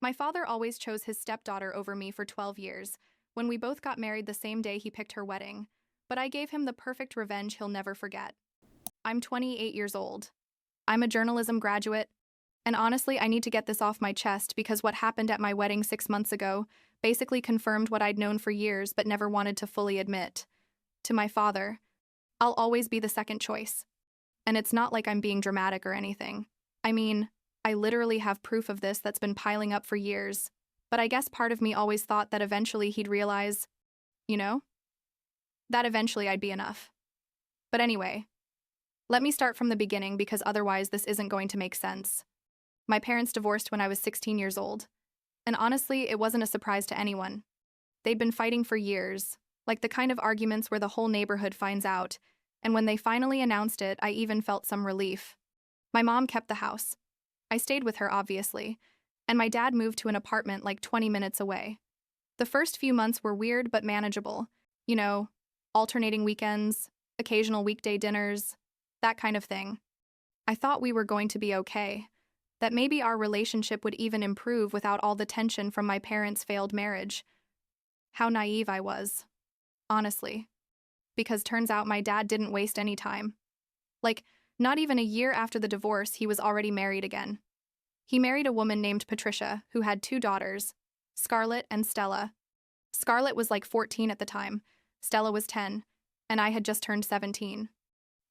My father always chose his stepdaughter over me for 12 years, when we both got married the same day he picked her wedding, but I gave him the perfect revenge he'll never forget. I'm 28 years old. I'm a journalism graduate, and honestly, I need to get this off my chest because what happened at my wedding 6 months ago basically confirmed what I'd known for years but never wanted to fully admit. To my father, I'll always be the second choice. And it's not like I'm being dramatic or anything. I mean, I literally have proof of this that's been piling up for years. But I guess part of me always thought that eventually he'd realize, you know, that eventually I'd be enough. But anyway, let me start from the beginning because otherwise this isn't going to make sense. My parents divorced when I was 16 years old. And honestly, it wasn't a surprise to anyone. They'd been fighting for years, like the kind of arguments where the whole neighborhood finds out, and when they finally announced it, I even felt some relief. My mom kept the house. I stayed with her, obviously, and my dad moved to an apartment like 20 minutes away. The first few months were weird but manageable. You know, alternating weekends, occasional weekday dinners, that kind of thing. I thought we were going to be okay, that maybe our relationship would even improve without all the tension from my parents' failed marriage. How naive I was, honestly. Because turns out my dad didn't waste any time. Like, not even a year after the divorce, he was already married again. He married a woman named Patricia, who had 2 daughters, Scarlett and Stella. Scarlett was like 14 at the time, Stella was 10, and I had just turned 17.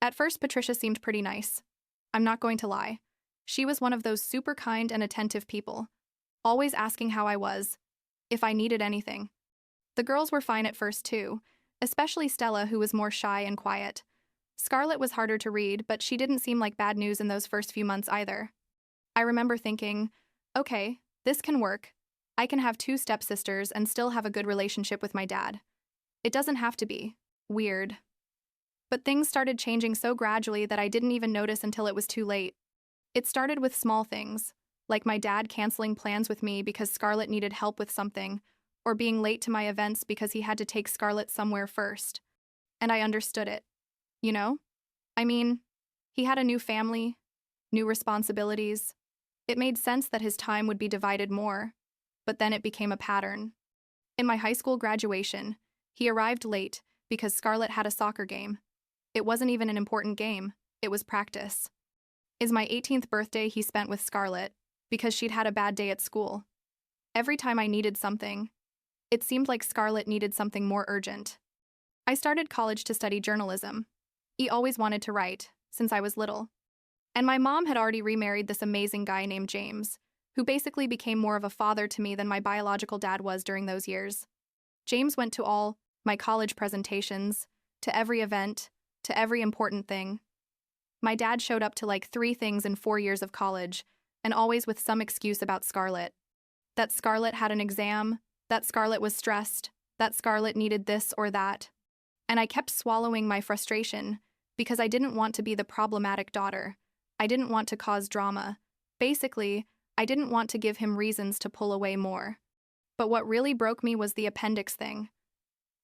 At first, Patricia seemed pretty nice. I'm not going to lie. She was one of those super kind and attentive people, always asking how I was, if I needed anything. The girls were fine at first too, especially Stella, who was more shy and quiet. Scarlett was harder to read, but she didn't seem like bad news in those first few months either. I remember thinking, okay, this can work. I can have 2 stepsisters and still have a good relationship with my dad. It doesn't have to be weird. But things started changing so gradually that I didn't even notice until it was too late. It started with small things, like my dad canceling plans with me because Scarlett needed help with something, or being late to my events because he had to take Scarlett somewhere first. And I understood it. You know? I mean, he had a new family, new responsibilities. It made sense that his time would be divided more, but then it became a pattern. In my high school graduation, he arrived late because Scarlett had a soccer game. It wasn't even an important game, it was practice. Is my 18th birthday he spent with Scarlett because she'd had a bad day at school. Every time I needed something, it seemed like Scarlett needed something more urgent. I started college to study journalism. He always wanted to write, since I was little. And my mom had already remarried this amazing guy named James, who basically became more of a father to me than my biological dad was during those years. James went to all my college presentations, to every event, to every important thing. My dad showed up to like 3 things in 4 years of college, and always with some excuse about Scarlett. That Scarlett had an exam, that Scarlett was stressed, that Scarlett needed this or that. And I kept swallowing my frustration because I didn't want to be the problematic daughter. I didn't want to cause drama. Basically, I didn't want to give him reasons to pull away more. But what really broke me was the appendix thing.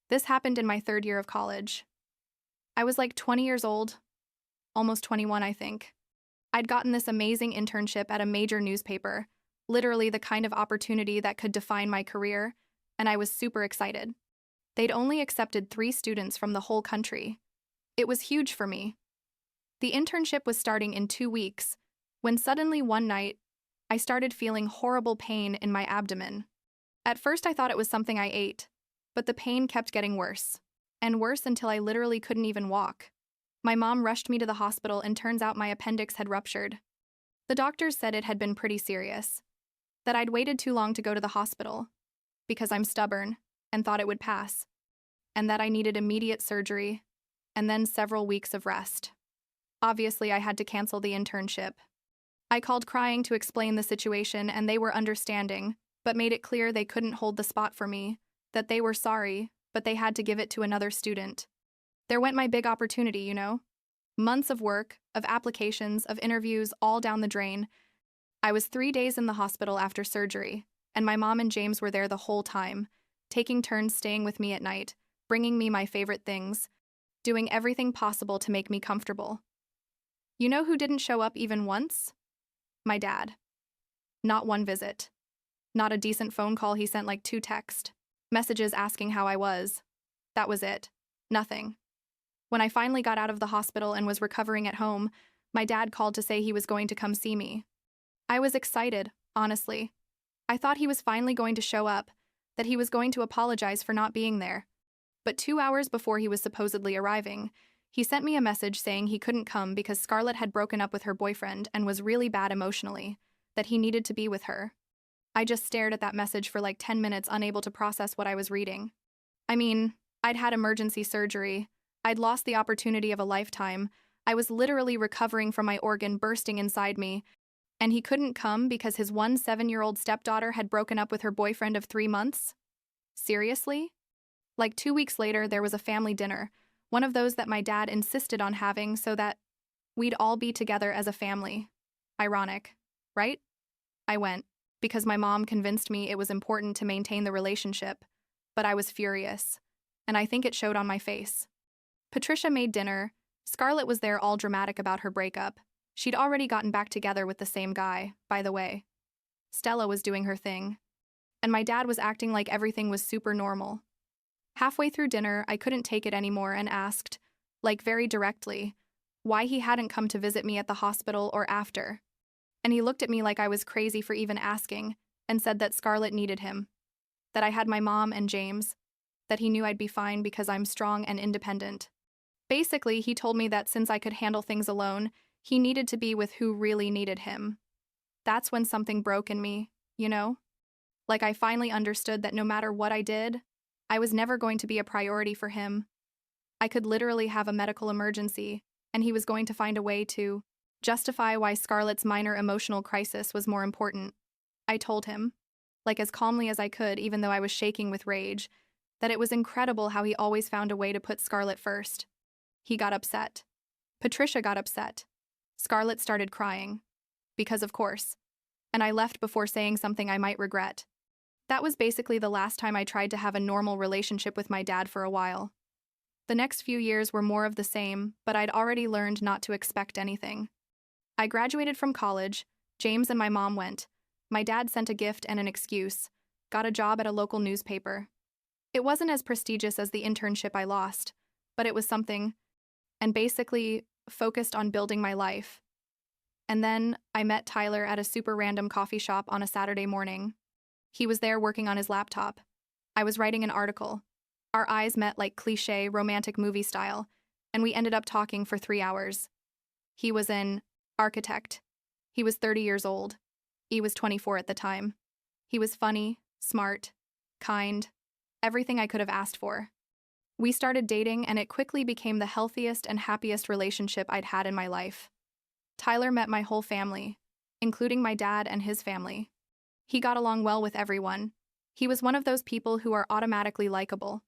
This happened in my 3rd year of college. I was like 20 years old, almost 21, I think. I'd gotten this amazing internship at a major newspaper, literally the kind of opportunity that could define my career, and I was super excited. They'd only accepted 3 students from the whole country. It was huge for me. The internship was starting in 2 weeks, when suddenly one night, I started feeling horrible pain in my abdomen. At first I thought it was something I ate, but the pain kept getting worse, and worse until I literally couldn't even walk. My mom rushed me to the hospital and turns out my appendix had ruptured. The doctors said it had been pretty serious, that I'd waited too long to go to the hospital, because I'm stubborn, and thought it would pass, and that I needed immediate surgery, and then several weeks of rest. Obviously, I had to cancel the internship. I called crying to explain the situation, and they were understanding, but made it clear they couldn't hold the spot for me, that they were sorry, but they had to give it to another student. There went my big opportunity, you know? Months of work, of applications, of interviews, all down the drain. I was 3 days in the hospital after surgery, and my mom and James were there the whole time, taking turns staying with me at night, bringing me my favorite things, doing everything possible to make me comfortable. You know who didn't show up even once? My dad. Not one visit. Not a decent phone call. He sent like 2 text messages asking how I was. That was it. Nothing. When I finally got out of the hospital and was recovering at home, my dad called to say he was going to come see me. I was excited, honestly. I thought he was finally going to show up, that he was going to apologize for not being there. But 2 hours before he was supposedly arriving, he sent me a message saying he couldn't come because Scarlett had broken up with her boyfriend and was really bad emotionally, that he needed to be with her. I just stared at that message for like 10 minutes, unable to process what I was reading. I mean, I'd had emergency surgery. I'd lost the opportunity of a lifetime. I was literally recovering from my organ bursting inside me, and he couldn't come because his 7-year-old stepdaughter had broken up with her boyfriend of 3 months? Seriously? Like 2 weeks later, there was a family dinner, one of those that my dad insisted on having so that we'd all be together as a family. Ironic, right? I went, because my mom convinced me it was important to maintain the relationship, but I was furious, and I think it showed on my face. Patricia made dinner. Scarlett was there all dramatic about her breakup. She'd already gotten back together with the same guy, by the way. Stella was doing her thing, and my dad was acting like everything was super normal. Halfway through dinner, I couldn't take it anymore and asked, like very directly, why he hadn't come to visit me at the hospital or after. And he looked at me like I was crazy for even asking, and said that Scarlett needed him, that I had my mom and James, that he knew I'd be fine because I'm strong and independent. Basically, he told me that since I could handle things alone, he needed to be with who really needed him. That's when something broke in me, you know? Like I finally understood that no matter what I did, I was never going to be a priority for him. I could literally have a medical emergency, and he was going to find a way to justify why Scarlett's minor emotional crisis was more important. I told him, like as calmly as I could, even though I was shaking with rage, that it was incredible how he always found a way to put Scarlett first. He got upset. Patricia got upset. Scarlett started crying. Because of course. And I left before saying something I might regret. That was basically the last time I tried to have a normal relationship with my dad for a while. The next few years were more of the same, but I'd already learned not to expect anything. I graduated from college. James and my mom went. My dad sent a gift and an excuse. Got a job at a local newspaper. It wasn't as prestigious as the internship I lost, but it was something, and basically focused on building my life. And then I met Tyler at a super random coffee shop on a Saturday morning. He was there working on his laptop. I was writing an article. Our eyes met like cliché romantic movie style, and we ended up talking for 3 hours. He was an architect. He was 30 years old. He was 24 at the time. He was funny, smart, kind, everything I could have asked for. We started dating, and it quickly became the healthiest and happiest relationship I'd had in my life. Tyler met my whole family, including my dad and his family. He got along well with everyone. He was one of those people who are automatically likable.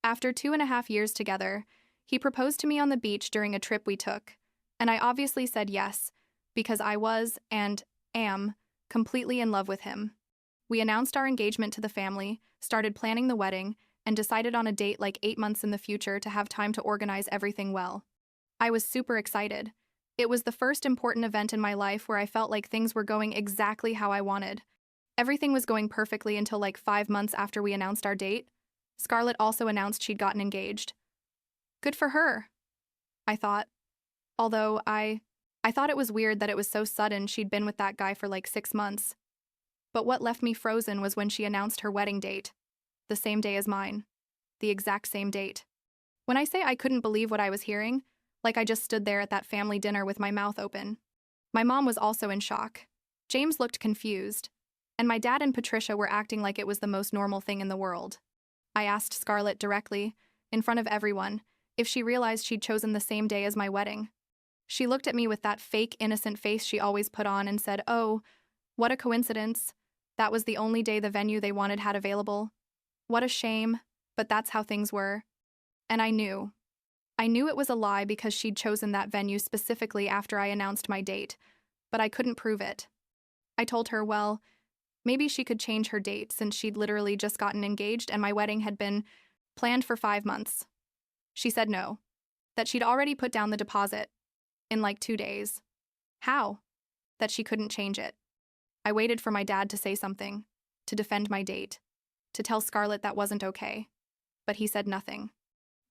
After 2.5 years together, he proposed to me on the beach during a trip we took, and I obviously said yes, because I was, and am, completely in love with him. We announced our engagement to the family, started planning the wedding, and decided on a date like 8 months in the future to have time to organize everything well. I was super excited. It was the first important event in my life where I felt like things were going exactly how I wanted. Everything was going perfectly until like 5 months after we announced our date. Scarlett also announced she'd gotten engaged. Good for her, I thought. Although I thought it was weird that it was so sudden. She'd been with that guy for like 6 months. But what left me frozen was when she announced her wedding date. The same day as mine. The exact same date. When I say I couldn't believe what I was hearing, like I just stood there at that family dinner with my mouth open. My mom was also in shock. James looked confused. And my dad and Patricia were acting like it was the most normal thing in the world. I asked Scarlett directly, in front of everyone, if she realized she'd chosen the same day as my wedding. She looked at me with that fake, innocent face she always put on and said, "Oh, what a coincidence. That was the only day the venue they wanted had available. What a shame, but that's how things were." And I knew. I knew it was a lie because she'd chosen that venue specifically after I announced my date, but I couldn't prove it. I told her, well, maybe she could change her date since she'd literally just gotten engaged and my wedding had been planned for 5 months. She said no, that she'd already put down the deposit in like 2 days. How? That she couldn't change it. I waited for my dad to say something. to defend my date, to tell Scarlett that wasn't okay. But he said nothing.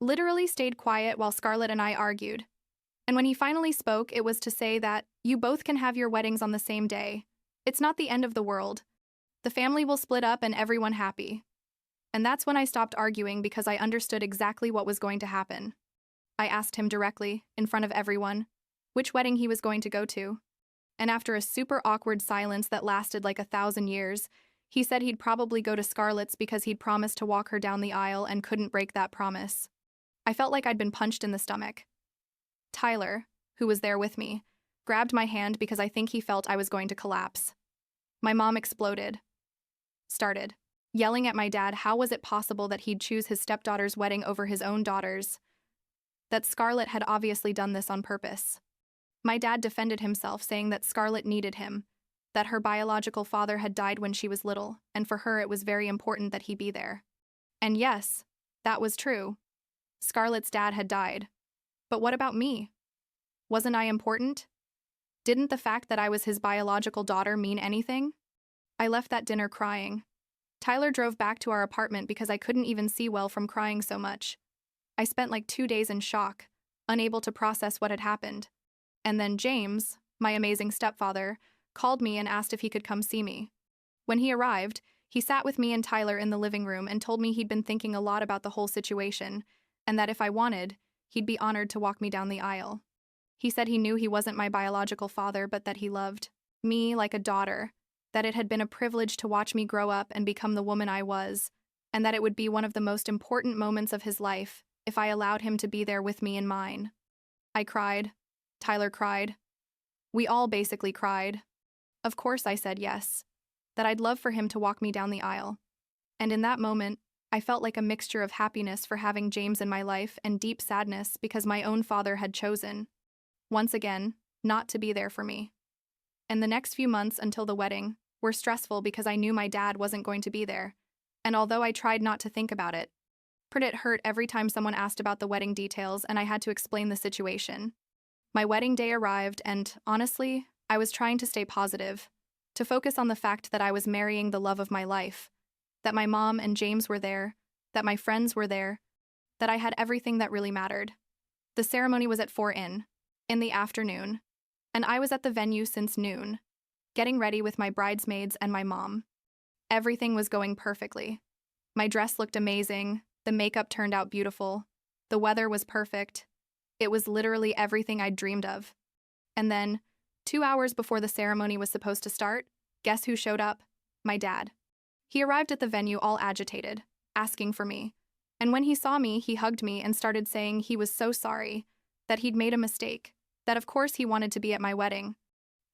Literally stayed quiet while Scarlett and I argued. And when he finally spoke, it was to say that you both can have your weddings on the same day. It's not the end of the world. The family will split up and everyone happy. And that's when I stopped arguing because I understood exactly what was going to happen. I asked him directly, in front of everyone, which wedding he was going to go to. And after a super awkward silence that lasted like 1,000 years, he said he'd probably go to Scarlett's because he'd promised to walk her down the aisle and couldn't break that promise. I felt like I'd been punched in the stomach. Tyler, who was there with me, grabbed my hand because I think he felt I was going to collapse. My mom started yelling at my dad how was it possible that he'd choose his stepdaughter's wedding over his own daughter's, that Scarlett had obviously done this on purpose. My dad defended himself, saying that Scarlett needed him, that her biological father had died when she was little, and for her it was very important that he be there. And yes, that was true. Scarlett's dad had died. But what about me? Wasn't I important? Didn't the fact that I was his biological daughter mean anything? I left that dinner crying. Tyler drove back to our apartment because I couldn't even see well from crying so much. I spent like 2 days in shock, unable to process what had happened. And then James, my amazing stepfather, called me and asked if he could come see me. When he arrived, he sat with me and Tyler in the living room and told me he'd been thinking a lot about the whole situation, and that if I wanted, he'd be honored to walk me down the aisle. He said he knew he wasn't my biological father, but that he loved me like a daughter, that it had been a privilege to watch me grow up and become the woman I was, and that it would be one of the most important moments of his life if I allowed him to be there with me in mine. I cried. Tyler cried. We all basically cried. Of course I said yes, that I'd love for him to walk me down the aisle. And in that moment, I felt like a mixture of happiness for having James in my life and deep sadness because my own father had chosen, once again, not to be there for me. And the next few months until the wedding were stressful because I knew my dad wasn't going to be there, and although I tried not to think about it hurt every time someone asked about the wedding details and I had to explain the situation. My wedding day arrived and, honestly, I was trying to stay positive, to focus on the fact that I was marrying the love of my life, that my mom and James were there, that my friends were there, that I had everything that really mattered. The ceremony was at 4 in the afternoon, and I was at the venue since noon, getting ready with my bridesmaids and my mom. Everything was going perfectly. My dress looked amazing, the makeup turned out beautiful, the weather was perfect. It was literally everything I'd dreamed of. And then, 2 hours before the ceremony was supposed to start, guess who showed up? My dad. He arrived at the venue all agitated, asking for me. And when he saw me, he hugged me and started saying he was so sorry, that he'd made a mistake, that of course he wanted to be at my wedding.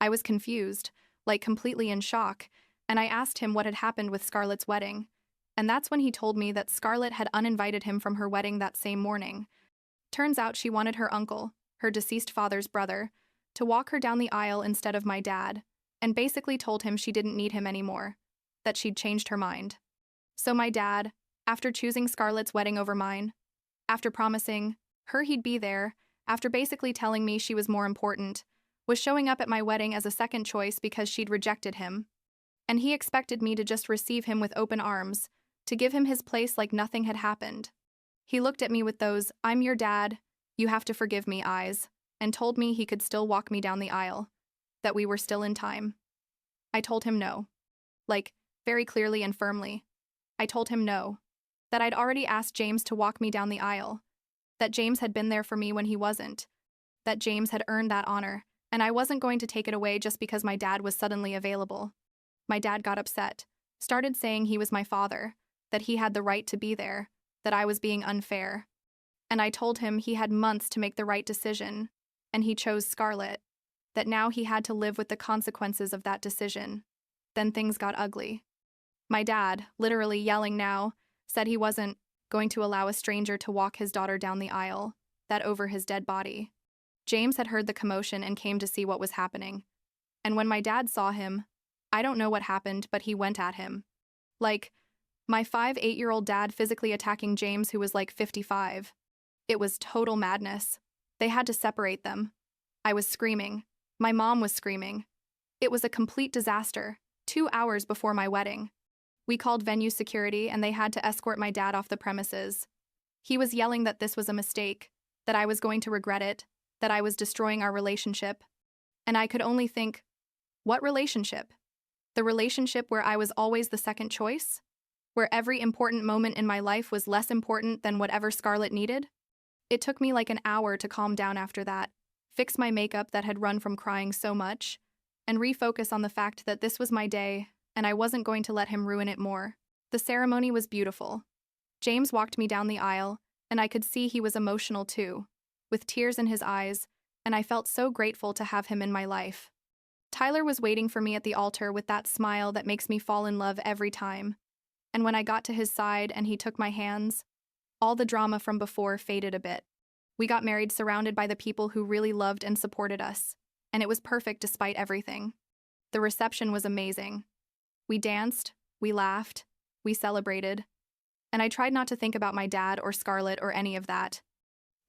I was confused, like completely in shock, and I asked him what had happened with Scarlett's wedding. And that's when he told me that Scarlett had uninvited him from her wedding that same morning. Turns out she wanted her uncle, her deceased father's brother, to walk her down the aisle instead of my dad, and basically told him she didn't need him anymore, that she'd changed her mind. So my dad, after choosing Scarlett's wedding over mine, after promising her he'd be there, after basically telling me she was more important, was showing up at my wedding as a second choice because she'd rejected him. And he expected me to just receive him with open arms, to give him his place like nothing had happened. He looked at me with those, "I'm your dad, you have to forgive me" eyes, and told me he could still walk me down the aisle, that we were still in time. I told him no. Like, very clearly and firmly. I told him no. That I'd already asked James to walk me down the aisle. That James had been there for me when he wasn't. That James had earned that honor, and I wasn't going to take it away just because my dad was suddenly available. My dad got upset, started saying he was my father, that he had the right to be there, that I was being unfair. And I told him he had months to make the right decision, and he chose Scarlett, that now he had to live with the consequences of that decision. Then things got ugly. My dad, literally yelling now, said he wasn't going to allow a stranger to walk his daughter down the aisle, that over his dead body. James had heard the commotion and came to see what was happening. And when my dad saw him, I don't know what happened, but he went at him. Like, my 8-year-old dad physically attacking James, who was like 55. It was total madness. They had to separate them. I was screaming. My mom was screaming. It was a complete disaster, 2 hours before my wedding. We called venue security and they had to escort my dad off the premises. He was yelling that this was a mistake, that I was going to regret it, that I was destroying our relationship. And I could only think, what relationship? The relationship where I was always the second choice? Where every important moment in my life was less important than whatever Scarlett needed? It took me like an hour to calm down after that, fix my makeup that had run from crying so much, and refocus on the fact that this was my day and I wasn't going to let him ruin it more. The ceremony was beautiful. James walked me down the aisle, and I could see he was emotional too, with tears in his eyes, and I felt so grateful to have him in my life. Tyler was waiting for me at the altar with that smile that makes me fall in love every time. And when I got to his side and he took my hands, all the drama from before faded a bit. We got married surrounded by the people who really loved and supported us, and it was perfect despite everything. The reception was amazing. We danced, we laughed, we celebrated, and I tried not to think about my dad or Scarlett or any of that.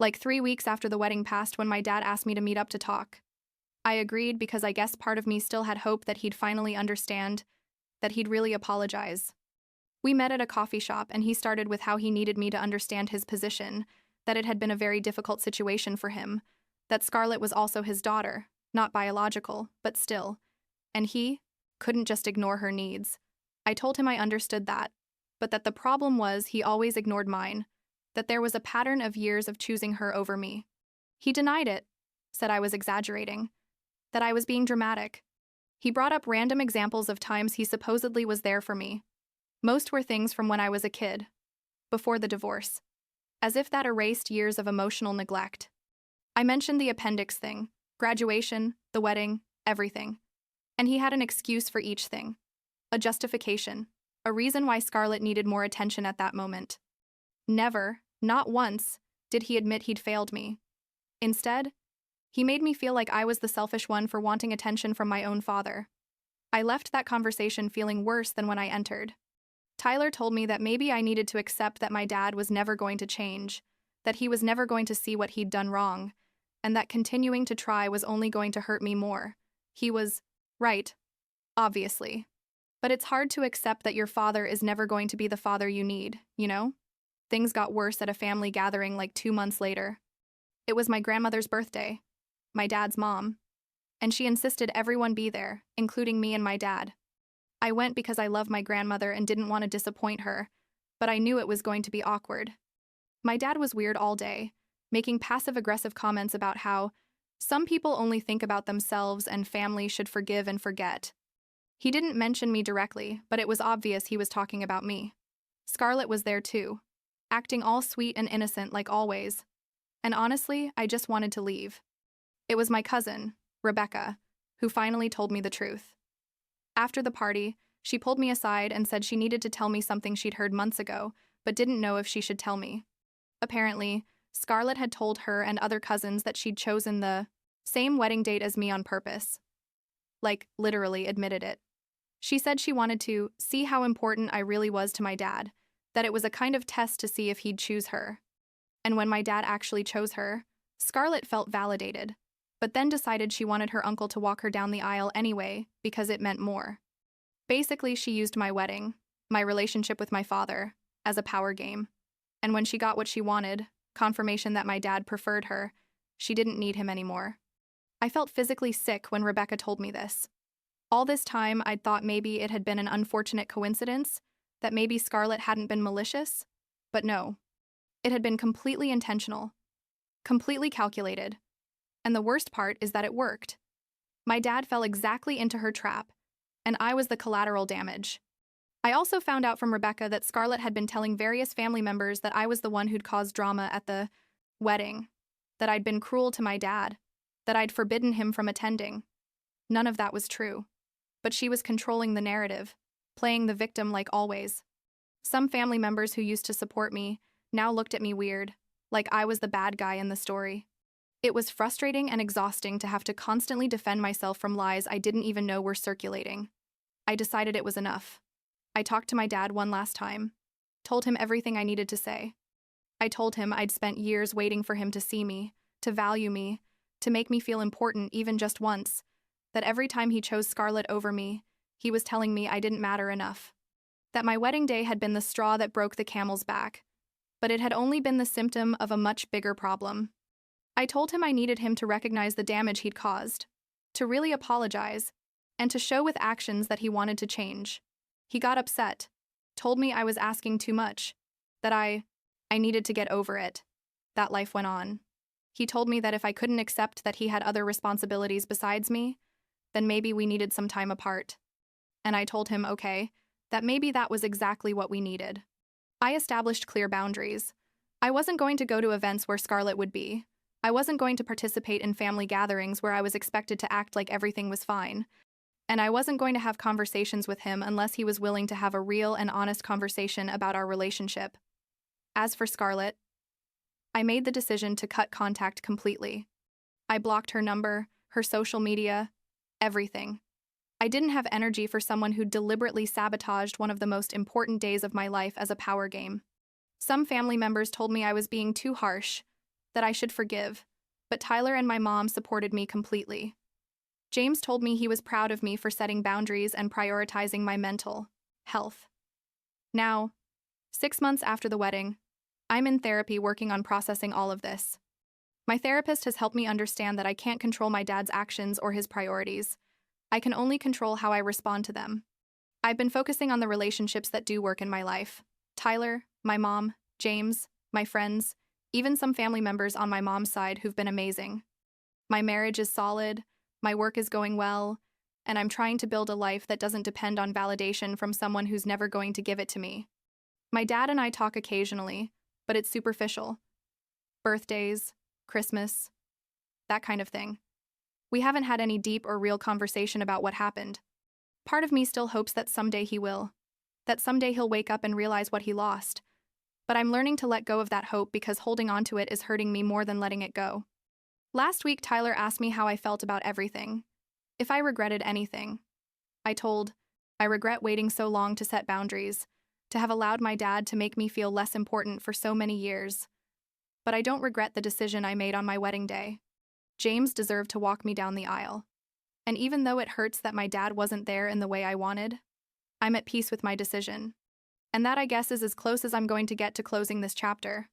Like 3 weeks after the wedding passed when my dad asked me to meet up to talk. I agreed because I guess part of me still had hope that he'd finally understand, that he'd really apologize. We met at a coffee shop and he started with how he needed me to understand his position, that it had been a very difficult situation for him, that Scarlett was also his daughter, not biological, but still, and he couldn't just ignore her needs. I told him I understood that, but that the problem was he always ignored mine, that there was a pattern of years of choosing her over me. He denied it, said I was exaggerating, that I was being dramatic. He brought up random examples of times he supposedly was there for me. Most were things from when I was a kid, before the divorce, as if that erased years of emotional neglect. I mentioned the appendix thing, graduation, the wedding, everything. And he had an excuse for each thing. A justification, a reason why Scarlett needed more attention at that moment. Never, not once, did he admit he'd failed me. Instead, he made me feel like I was the selfish one for wanting attention from my own father. I left that conversation feeling worse than when I entered. Tyler told me that maybe I needed to accept that my dad was never going to change, that he was never going to see what he'd done wrong, and that continuing to try was only going to hurt me more. He was right, obviously. But it's hard to accept that your father is never going to be the father you need, you know? Things got worse at a family gathering like 2 months later. It was my grandmother's birthday, my dad's mom, and she insisted everyone be there, including me and my dad. I went because I love my grandmother and didn't want to disappoint her, but I knew it was going to be awkward. My dad was weird all day, making passive-aggressive comments about how some people only think about themselves and family should forgive and forget. He didn't mention me directly, but it was obvious he was talking about me. Scarlett was there too, acting all sweet and innocent like always. And honestly, I just wanted to leave. It was my cousin, Rebecca, who finally told me the truth. After the party, she pulled me aside and said she needed to tell me something she'd heard months ago, but didn't know if she should tell me. Apparently, Scarlett had told her and other cousins that she'd chosen the same wedding date as me on purpose. Like, literally admitted it. She said she wanted to see how important I really was to my dad, that it was a kind of test to see if he'd choose her. And when my dad actually chose her, Scarlett felt validated, but then decided she wanted her uncle to walk her down the aisle anyway because it meant more. Basically, she used my wedding, my relationship with my father, as a power game. And when she got what she wanted, confirmation that my dad preferred her, she didn't need him anymore. I felt physically sick when Rebecca told me this. All this time, I'd thought maybe it had been an unfortunate coincidence, that maybe Scarlett hadn't been malicious, but no. It had been completely intentional, completely calculated. And the worst part is that it worked. My dad fell exactly into her trap, and I was the collateral damage. I also found out from Rebecca that Scarlett had been telling various family members that I was the one who'd caused drama at the wedding, that I'd been cruel to my dad, that I'd forbidden him from attending. None of that was true. But she was controlling the narrative, playing the victim like always. Some family members who used to support me now looked at me weird, like I was the bad guy in the story. It was frustrating and exhausting to have to constantly defend myself from lies I didn't even know were circulating. I decided it was enough. I talked to my dad one last time, told him everything I needed to say. I told him I'd spent years waiting for him to see me, to value me, to make me feel important even just once, that every time he chose Scarlett over me, he was telling me I didn't matter enough. that my wedding day had been the straw that broke the camel's back, but it had only been the symptom of a much bigger problem. I told him I needed him to recognize the damage he'd caused, to really apologize, and to show with actions that he wanted to change. He got upset, told me I was asking too much, that I needed to get over it. That life went on. He told me that if I couldn't accept that he had other responsibilities besides me, then maybe we needed some time apart. And I told him, okay, that maybe that was exactly what we needed. I established clear boundaries. I wasn't going to go to events where Scarlett would be. I wasn't going to participate in family gatherings where I was expected to act like everything was fine. And I wasn't going to have conversations with him unless he was willing to have a real and honest conversation about our relationship. As for Scarlett, I made the decision to cut contact completely. I blocked her number, her social media, everything. I didn't have energy for someone who deliberately sabotaged one of the most important days of my life as a power game. Some family members told me I was being too harsh, that I should forgive, but Tyler and my mom supported me completely. James told me he was proud of me for setting boundaries and prioritizing my mental health. Now, 6 months after the wedding, I'm in therapy working on processing all of this. My therapist has helped me understand that I can't control my dad's actions or his priorities. I can only control how I respond to them. I've been focusing on the relationships that do work in my life. Tyler, my mom, James, my friends, even some family members on my mom's side who've been amazing. My marriage is solid, my work is going well, and I'm trying to build a life that doesn't depend on validation from someone who's never going to give it to me. My dad and I talk occasionally, but it's superficial. Birthdays, Christmas, that kind of thing. We haven't had any deep or real conversation about what happened. Part of me still hopes that someday he will. That someday he'll wake up and realize what he lost. But I'm learning to let go of that hope because holding on to it is hurting me more than letting it go. Last week, Tyler asked me how I felt about everything. If I regretted anything. I regret waiting so long to set boundaries, to have allowed my dad to make me feel less important for so many years. But I don't regret the decision I made on my wedding day. James deserved to walk me down the aisle. And even though it hurts that my dad wasn't there in the way I wanted, I'm at peace with my decision. And that, I guess, is as close as I'm going to get to closing this chapter.